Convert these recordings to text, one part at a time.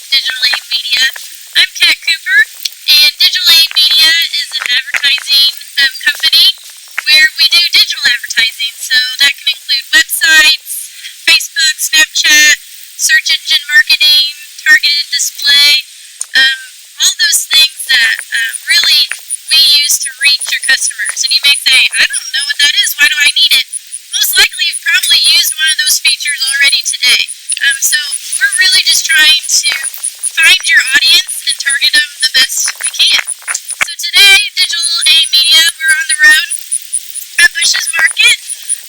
Digital Aid Media. I'm Kat Cooper, and Digital Aid Media is an advertising company where we do digital advertising. So that can include websites, Facebook, Snapchat, search engine marketing, targeted display, all those things that really we use to reach your customers. And you may say, I don't know what that is. Why do I need it? Most likely you've probably used one of those features already today. So we're really just trying to find your audience and target them the best we can. So today, Digital Aid Media, we're on the road at Bush's Market.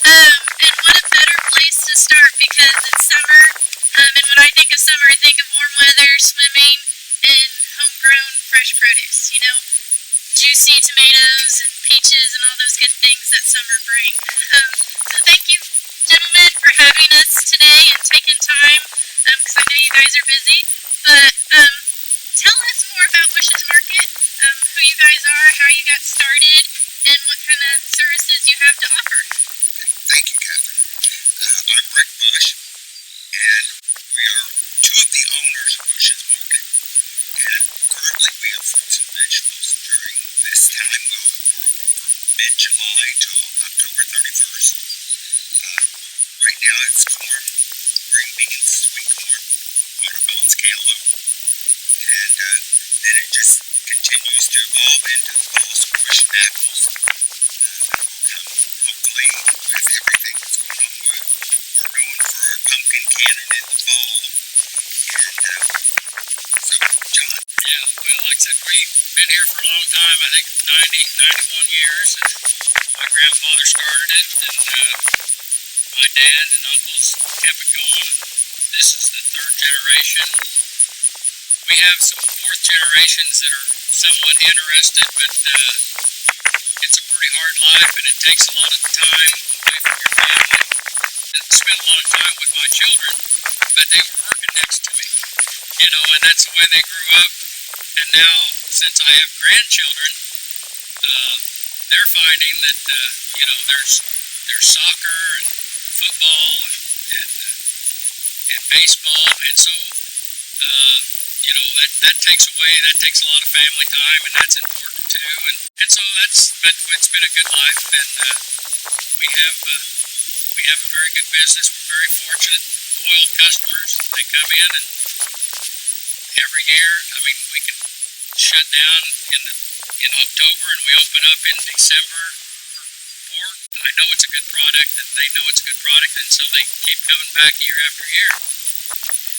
And what a better place to start because it's summer. And when I think of summer, I think of warm weather, swimming, and homegrown fresh produce. You know, juicy tomatoes and peaches and all those good things that summer brings. So thank you, gentlemen, for having us today and taking time, because I know you guys are busy. But tell us more about Bush's Market, who you guys are, how you got started, and what kind of services you have to offer. Thank you, Catherine. I'm Rick Bush, and we are two of the owners of Bush's Market. And currently we have fruits and vegetables during this time. We're open from mid-July till October 31st. Right now it's corn, green beans, sweet corn, watermelons, cantaloupe, and then it just continues to evolve into the fall squash and apples. That will come hopefully with everything that's going on. We're going for our pumpkin cannon in the fall. And so, John. Yeah, well, like I said, we've been here for a long time. I think 91 years. And my grandfather started it, and my dad and uncles kept it going. This is the third generation. We have some fourth generations that are somewhat interested, but it's a pretty hard life, and it takes a lot of time away from your family. And I spent a lot of time with my children, but they were working next to me, you know, and that's the way they grew up. And now, since I have grandchildren, they're finding that you know, there's soccer and football and baseball, and so you know, that takes a lot of family time, and that's important too. And so but it's been a good life, and we have a very good business. We're very fortunate, loyal customers. They come in, and every year, I mean, we can shut down in October, and we open up in December for pork. I know it's a good product, and they know it's a good product, and so they keep coming back year after year.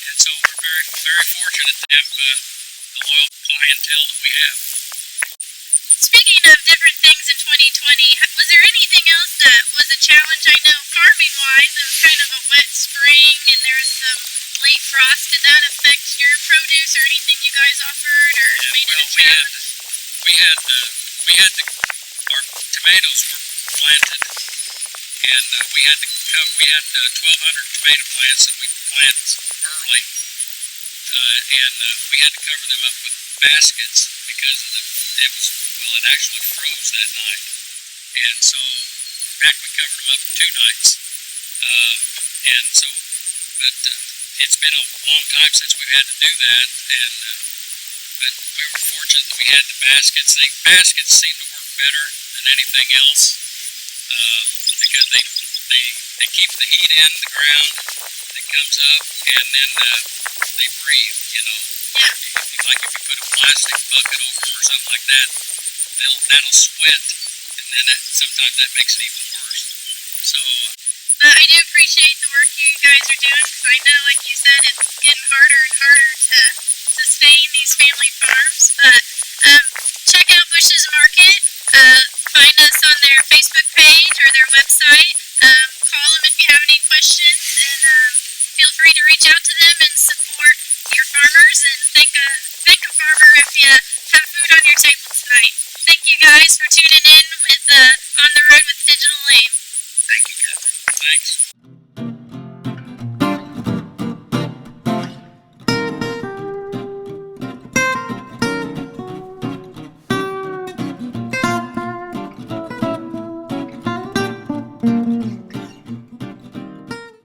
And so we're very, very fortunate to have the loyal clientele that we have. Speaking of different things in 2020, was there anything else that was a challenge? I know farming-wise, it was kind of a wet spring, and there was some late frost. Did that affect your produce or anything you guys offered, or made it a challenge? Our tomatoes were planted, and we had 1,200 tomato plants that we plant early, and we had to cover them up with baskets because of it actually froze that night, and so in fact we covered them up for 2 nights, and so it's been a long time since we've had to do that, and but we were fortunate that we had the baskets. Baskets seem to work better than anything else because they keep the heat in the ground that comes up, and then they breathe, you know. Yeah. If you put a plastic bucket over them or something like that, that'll sweat, and then sometimes that makes it even worse. So. But I do appreciate the work you guys are doing, because I know, like you said, it's getting harder and harder to sustain these family farms. But check out Bush's Market. Find us on their Facebook page or their website. Call them if you have any questions, and feel free to reach out to them and support your farmers, and thank a farmer if you have food on your table tonight. Thank you guys for tuning in with On the Road with Digital Aid. Thank you, Catherine. Thanks.